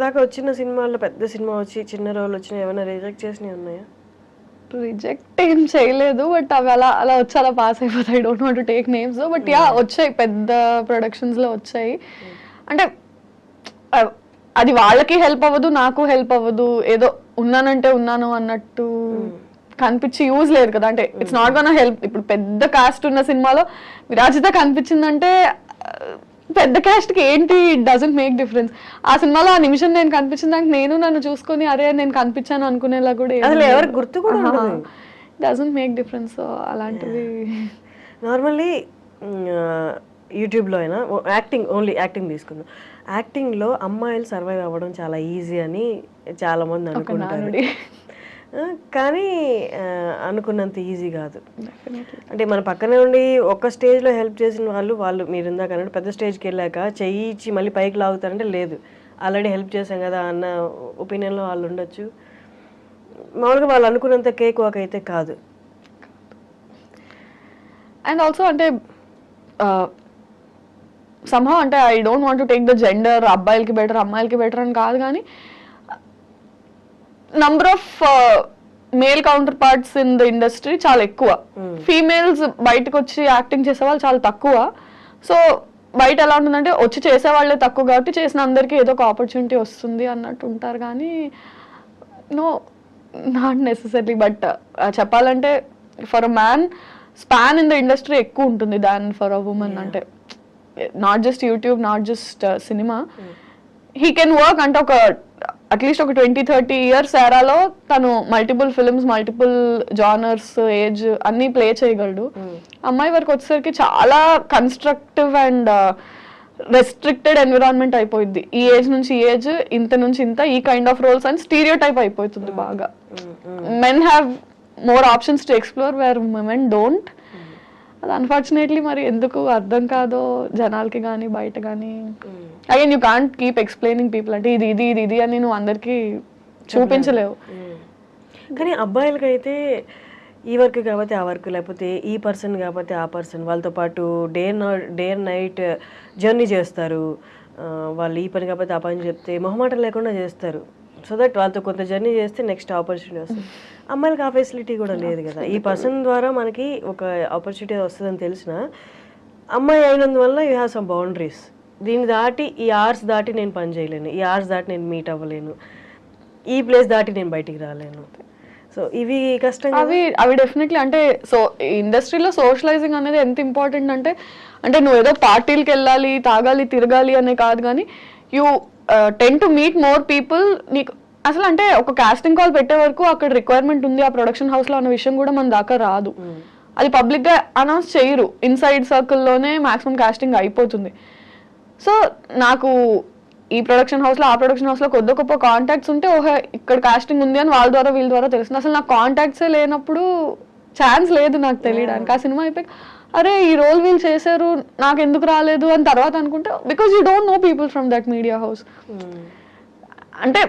దాకా వచ్చిన సినిమాల్లో పెద్ద సినిమా వచ్చి చిన్న రోల్ వచ్చిన ఏమైనా రిజెక్ట్ చేసినవి ఉన్నాయా? రిజెక్ట్ ఏం చేయలేదు, బట్ అవి అలా అలా వచ్చి అలా పాస్ అయిపోతాయి. Don't want to take names, but yeah వచ్చాయి, పెద్ద ప్రొడక్షన్స్ లో వచ్చాయి. అంటే అది వాళ్ళకి హెల్ప్ అవ్వదు, నాకు హెల్ప్ అవ్వదు, ఏదో ఉన్నానంటే ఉన్నాను అన్నట్టు కనిపించి యూజ్ లేదు కదా. అంటే ఇట్స్ నాట్ గోనా హెల్ప్. ఇప్పుడు పెద్ద కాస్ట్ ఉన్న సినిమాలో విరాజిత కనిపించిందంటే పెద్ద క్యాస్ట్ కి ఏంటి, ఇట్ డజంట్ మేక్ డిఫరెన్స్. ఆ సినిమాలో ఆ నిమిషం నేను కనిపించిన దానికి నేను నన్ను చూసుకొని అరే నేను కనిపించాను అనుకునేలా కూడా ఎవరికి గుర్తు కూడా డజంట్ మేక్ డిఫరెన్స్. సో అలాంటివి నార్మల్లీ యూట్యూబ్లో అయినా యాక్టింగ్, ఓన్లీ యాక్టింగ్ తీసుకుందాం. యాక్టింగ్లో అమ్మాయిలు సర్వైవ్ అవ్వడం చాలా ఈజీ అని చాలామంది అనుకుంటారు, కానీ అనుకున్నంత ఈజీ కాదు. అంటే మన పక్కనే ఉండి ఒక స్టేజ్లో హెల్ప్ చేసిన వాళ్ళు మీరు ఇందాక అన్నట్టు పెద్ద స్టేజ్కి వెళ్ళాక చెయ్యి ఇచ్చి మళ్ళీ పైకి లాగుతారంటే లేదు, ఆల్రెడీ హెల్ప్ చేశాం కదా అన్న ఒపీనియన్లో వాళ్ళు ఉండొచ్చు. మామూలుగా వాళ్ళు అనుకున్నంత కేక్ వాక్ అయితే కాదు. అండ్ ఆల్సో అంటే somehow అంటే I don't want to take the gender, అబ్బాయిలకి బెటర్ అమ్మాయిలకి బెటర్ అని కాదు, కానీ number of male counter parts in the industry చాలా ఎక్కువ. ఫీమేల్స్ బయటకు వచ్చి యాక్టింగ్ చేసే వాళ్ళు చాలా తక్కువ. సో బయట ఎలా ఉంటుందంటే వచ్చి చేసే వాళ్ళే తక్కువ కాబట్టి చేసిన అందరికీ ఏదో ఒక ఆపర్చునిటీ వస్తుంది అన్నట్టు ఉంటారు, కానీ నో, నాట్ నెసెసరీ. బట్ చెప్పాలంటే for a man span in the industry ఎక్కువ ఉంటుంది దాన్ ఫర్ అ ఉమెన్. అంటే not just YouTube, not just cinema, he can work. అంటే ఒక అట్లీస్ట్ ఒక 20-30 years ఎరాలో తను multiple films, multiple genres, age అన్ని play చేయగలడు. అమ్మాయి వరకు వచ్చేసరికి చాలా కన్స్ట్రక్టివ్ అండ్ రెస్ట్రిక్టెడ్ ఎన్విరాన్మెంట్ అయిపోయింది. ఈ ఏజ్ నుంచి ఈ ఏజ్, ఇంత నుంచి ఇంత, ఈ కైండ్ ఆఫ్ రోల్స్ అని స్టీరియో టైప్ అయిపోతుంది బాగా. Men have more options to explore where women don't. అది అన్ఫార్చునేట్లీ మరి ఎందుకు అర్థం కాదో జనాలకి కానీ బయట కానీ. Again you can't keep explaining people, అంటే ఇది ఇది ఇది ఇది అని నువ్వు అందరికీ చూపించలేవు. కానీ అబ్బాయిలకైతే ఈ వర్క్ కాబట్టి ఆ వర్క్, లేకపోతే ఈ పర్సన్ కాబట్టి ఆ పర్సన్, వాళ్ళతో పాటు డే అండ్ నైట్ జర్నీ చేస్తారు. వాళ్ళు ఈ పని కాబట్టి ఆ పని చెప్తే మొహమాటం లేకుండా చేస్తారు, సో దట్ వాళ్ళతో కొంత జర్నీ చేస్తే నెక్స్ట్ ఆపర్చునిటీ వస్తుంది. అమ్మాయిలకి ఆ ఫెసిలిటీ కూడా లేదు కదా. ఈ పర్సన్ ద్వారా మనకి ఒక ఆపర్చునిటీ వస్తుందని తెలిసిన అమ్మాయి అయినందువల్ల యూ హ్యావ్ సమ్ బౌండరీస్. దీన్ని దాటి, ఈ అవర్స్ దాటి నేను పని చేయలేను, ఈ అవర్స్ దాటి నేను మీట్ అవ్వలేను, ఈ ప్లేస్ దాటి నేను బయటికి రాలేను. సో ఇవి కష్టం. అవి డెఫినెట్లీ అంటే సో ఇండస్ట్రీలో సోషలైజింగ్ అనేది ఎంత ఇంపార్టెంట్ అంటే, అంటే నువ్వు ఏదో పార్టీలకు వెళ్ళాలి, తాగాలి, తిరగాలి అనే కాదు, కానీ you ten to meet more people. నీకు అసలు అంటే ఒక కాస్టింగ్ కాల్ పెట్టే వరకు అక్కడ రిక్వైర్మెంట్ ఉంది ఆ ప్రొడక్షన్ హౌస్ లో అన్న విషయం కూడా మన దాకా రాదు. అది పబ్లిక్ గా అనౌన్స్ చేయరు, ఇన్సైడ్ సర్కిల్లోనే మాక్సిమం కాస్టింగ్ అయిపోతుంది. సో నాకు ఈ ప్రొడక్షన్ హౌస్ లో ఆ ప్రొడక్షన్ హౌస్ లో కొద్ది గొప్ప కాంటాక్ట్స్ ఉంటే ఓహో ఇక్కడ కాస్టింగ్ ఉంది అని వాళ్ళ ద్వారా వీళ్ళ ద్వారా తెలుస్తుంది. అసలు నాకు కాంటాక్ట్సే లేనప్పుడు ఛాన్స్ లేదు నాకు తెలియడానికి. ఆ సినిమా అయిపోయి అరే ఈ రోల్ వీళ్ళు చేశారు నాకు ఎందుకు రాలేదు అని తర్వాత అనుకుంటే, because you don't know people from that media house. అంటే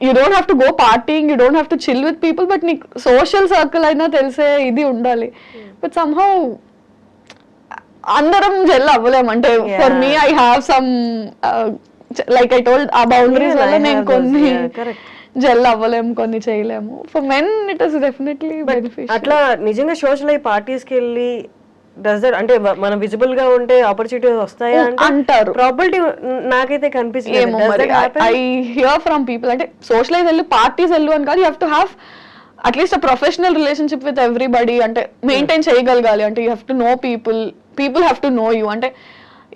you don't have to go partying, you don't have to chill with people, but నీకు సోషల్ సర్కిల్ అయినా తెలిసే ఇది ఉండాలి. బట్ సమ్హౌ అందరం జెల్ అవ్వలేము. అంటే for me I have some like I told ఆ బౌండరీస్ వల్ల నేను కొన్ని జెల్ అవ్వలేము, కొన్ని చేయలేము. For men it is definitely beneficial. అట్లా నిజంగా సోషల్ అయ్యి పార్టీస్కి వెళ్ళి అంటే మనం విజిబుల్ గా ఉంటే ఆపర్చునిటీస్ వస్తాయా అంటారు. ప్రాబిలిటీ నాకైతే కనిపిస్తుంది. ఐ హియర్ ఫ్రమ్ పీపుల్ అంటే సోషలైజ్ వెళ్ళు, పార్టీస్ వెళ్ళు అని కాదు, you have to have at least a professional relationship with everybody. అంటే మెయింటైన్ చేయగలగాలి. అంటే you have to know people, people have to know you. అంటే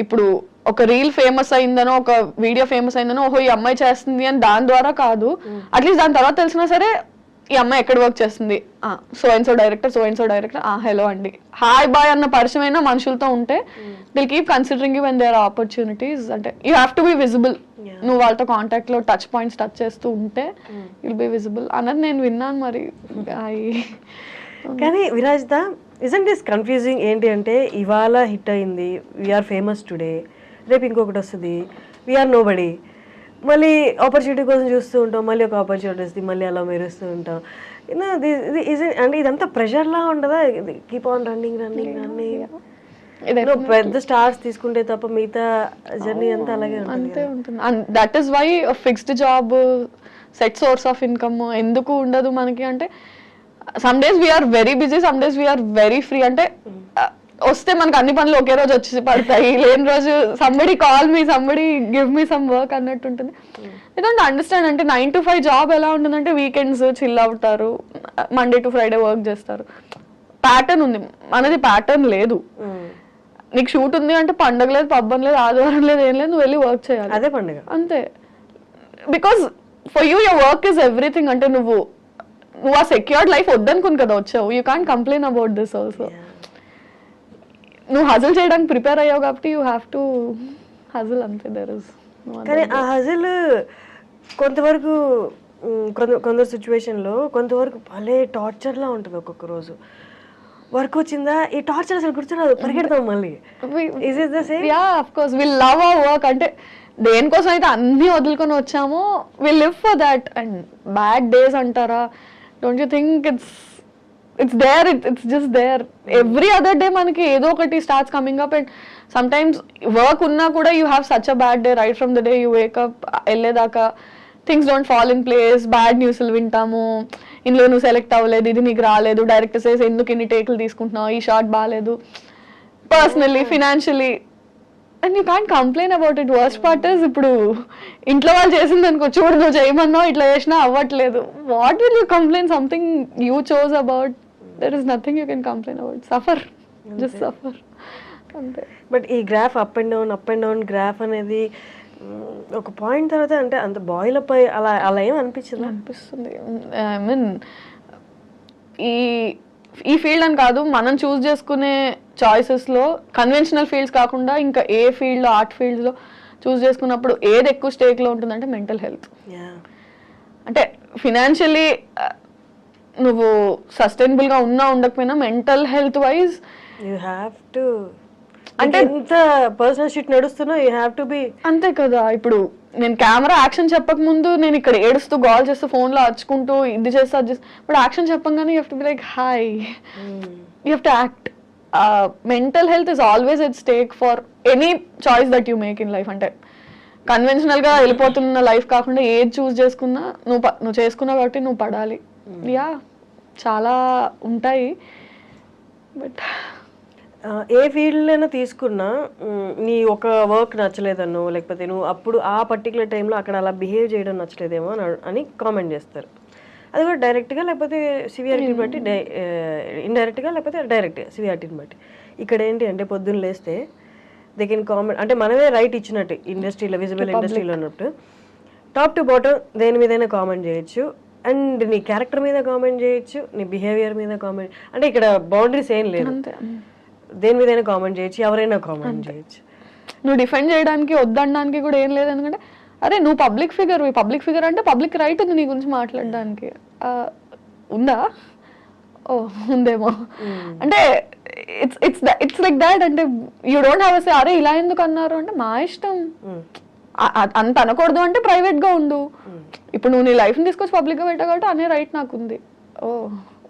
ఇప్పుడు ఒక రీల్ ఫేమస్ అయిందనో, ఒక వీడియో ఫేమస్ అయిందనో, ఓహో ఈ అమ్మాయి చేస్తుంది అని దాని ద్వారా కాదు, అట్లీస్ట్ దాని తర్వాత తెలిసినా సరే ఈ అమ్మాయి ఎక్కడ వర్క్ చేస్తుంది, so and so director, hello అండి, హాయ్ బాయ్ అన్న పరిచయం అయినా మనుషులతో ఉంటే they'll keep considering you when there are opportunities. అంటే you have to be visible. నువ్వు వాళ్ళతో కాంటాక్ట్ లో టచ్ పాయింట్స్ టచ్ చేస్తూ ఉంటే విల్ బి విజిబుల్ అన్నది నేను విన్నాను. మరి కానీ విరాజిత, ఇజంట్ దిస్ కన్ఫ్యూజింగ్? ఏంటి అంటే ఇవాళ హిట్ అయింది, వీఆర్ ఫేమస్ టుడే, రేపు ఇంకొకటి వస్తుంది, వీఆర్ నో బడీ, మళ్ళీ ఆపర్చునిటీ కోసం చూస్తూ ఉంటాం, మళ్ళీ ఒక ఆపర్చునిటీ వస్తుంది, మళ్ళీ అలా మెరుస్తూ ఉంటాం. అంటే ఇదంతా ప్రెషర్లా ఉండదా? Keep on running. పెద్ద స్టార్స్ తీసుకుంటే తప్ప మిగతా జర్నీ అంతా అలాగే అంతే ఉంటుంది. And that is why fixed job, set source of income ఎందుకు ఉండదు మనకి అంటే, some days we're very busy, some days we're very free. అంటే వస్తే మనకు అన్ని పనులు ఒకే రోజు వచ్చి పడతాయి, లేని రోజు somebody call me, somebody give me some work అన్నట్టు ఉంటుంది. I don't understand. అంటే 9 to 5 జాబ్ ఎలా ఉంటుందంటే వీకెండ్స్ చిల్ అవుతారు, మండే టు ఫ్రైడే వర్క్ చేస్తారు, ప్యాటర్న్ ఉంది. మనది ప్యాటర్న్ లేదు. నీకు షూట్ ఉంది అంటే పండగ లేదు, పబ్బం లేదు, ఆదివారం లేదు, ఏం లేదు, నువ్వు వెళ్ళి వర్క్ చేయాలి, అదే పండుగ అంతే. Because for you your work is everything. అంటే నువ్వు ఆ సెక్యూర్డ్ లైఫ్ వద్దనుకుని కదా వచ్చావు. You can't complain about this also. నువ్వు హజిల్ చేయడానికి ప్రిపేర్ అయ్యావు కాబట్టి యూ హ్యావ్ టు హజిల్, అంతే. దర్ ఇస్ కానీ ఆ హజిల్ కొంతవరకు కొందరు సిచ్యువేషన్లో కొంతవరకు భలే టార్చర్లా ఉంటుంది. ఒక్కొక్క రోజు వర్క్ వచ్చిందా, ఈ టార్చర్ అసలు గుర్తురాదు, పరిగెడతాం మళ్ళీ. Is it the same? Yeah, of course we love our work. అంటే దేనికోసం అయితే అన్ని వదులుకొని వచ్చామో we live for that. And bad days అంటారా, don't you think it's there, it's just there. Every other day మనకి ఏదో ఒకటి starts coming up, and sometimes work ఉన్నా కూడా you have such a bad day right from the day you wake up. వెళ్ళేదాకా things don't fall in place, bad news వింటాము, ఇందులో నువ్వు select అవ్వలేదు, ఇది నీకు రాలేదు, డైరెక్టర్ సేస్ ఎందుకు ఇన్ని టేకులు తీసుకుంటున్నావు, ఈ షాట్ బాగాలేదు, personally financially, and you can't complain about it. Worst part is ఇప్పుడు ఇంట్లో వాళ్ళు చేసింది అనుకో, చూడు నువ్వు చేయమన్నావు ఇట్లా చేసినా అవ్వట్లేదు, what will you complain? Something you chose about, there is nothing you can complain about. Suffer, just suffer, అంతే. బట్ ఈ graph up and down graph అనేది ఒక పాయింట్ తర్వాత అంటే అంత బాయిల్ అప్ అలా అలా ఏం అనిపిస్తుంది. ఐ మీన్ ఈ ఫీల్డ్ అని కాదు, మనం చూస్ చేసుకునే చాయిసెస్లో కన్వెన్షనల్ ఫీల్డ్స్ కాకుండా ఇంకా ఏ ఫీల్డ్లో, ఆర్ట్ ఫీల్డ్స్లో చూస్ చేసుకున్నప్పుడు ఏది ఎక్కువ స్టేక్లో ఉంటుందంటే మెంటల్ హెల్త్. అంటే ఫినాన్షియలీ నువ్వు సస్టైనబుల్ గా ఉన్నా ఉండకపోయినా mental health wise you have to, అంటే ఎంత పర్సనల్ షీట్ నడుస్తున్నా యూ హ్యావ్ టు బి, అంతే కదా. ఇప్పుడు నేను కెమెరా యాక్షన్ చెప్పక ముందు నేను ఇక్కడ ఏడుస్తూ కాల్ చేస్తూ ఫోన్ లో అరుచుకుంటూ ఇది చేస్తా అది చేస్తా, ఇప్పుడు యాక్షన్ చెప్పంగానే you have to be like hi, you have to act. Mental health is always at stake for any choice that you make in life. అంటే కన్వెన్షనల్ గా వెళ్ళిపోతున్న లైఫ్ కాకుండా ఏది చూస్ చేసుకున్నా నువ్వు చేసుకున్నావు కాబట్టి నువ్వు పడాలి. యా, చాలా ఉంటాయి. బట్ ఏ ఫీల్డ్లైనా తీసుకున్నా నీ ఒక వర్క్ నచ్చలేదన్నో, లేకపోతే నువ్వు అప్పుడు ఆ పర్టికులర్ టైంలో అక్కడ అలా బిహేవ్ చేయడం నచ్చలేదేమో అని కామెంట్ చేస్తారు. అది కూడా డైరెక్ట్గా లేకపోతే సివియారిటీని బట్టి, ఇండైరెక్ట్గా లేకపోతే డైరెక్ట్గా సివియారిటీని బట్టి. ఇక్కడ ఏంటి అంటే పొద్దున్న లేస్తే దే కెన్ కామెంట్, అంటే మనమే రైట్ ఇచ్చినట్టు ఇండస్ట్రీలో, విజిబుల్ ఇండస్ట్రీలో ఉన్నట్టు టాప్ టు బాటమ్ దేని మీదైనా కామెంట్ చేయొచ్చు. అండ్ నీ క్యారెక్టర్ మీద కామెంట్ చేయొచ్చు, నీ బిహేవియర్ మీద కామెంట్, అంటే ఇక్కడ బౌండరీస్ ఏం లేదు, దేని మీదైనా కామెంట్ చేయొచ్చు, ఎవరైనా కామెంట్ చేయొచ్చు. నువ్వు డిఫెండ్ చేయడానికి వద్దనడానికి కూడా ఏం లేదు. ఎందుకంటే అరే నువ్వు పబ్లిక్ ఫిగర్ అంటే పబ్లిక్ రైట్ ఉంది నీ గురించి మాట్లాడడానికి. ఉందా? ఓ ఉందేమో. అంటే ఇట్స్ లైక్ దాట్. అంటే యూ డోంట్ హ్యావ్ సే అరే ఇలా ఎందుకు అన్నారు అంటే మా ఇష్టం. అంత అనకూడదు అంటే ప్రైవేట్ గా ఉండు. ఇప్పుడు నువ్వు నీ లైఫ్ ని తీసుకొచ్చి పబ్లిక్ గా పెట్టావు కాబట్టి అనే రైట్ నాకు ఉంది. ఓ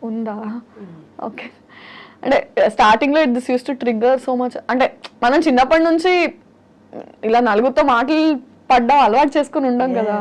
ఉందా? ఓకే. అంటే స్టార్టింగ్ లో this use to trigger so much. అంటే మనం చిన్నప్పటి నుంచి ఇలా నలుగురితో మాటలు పడ్డా అలవాటు చేసుకుని ఉండం కదా.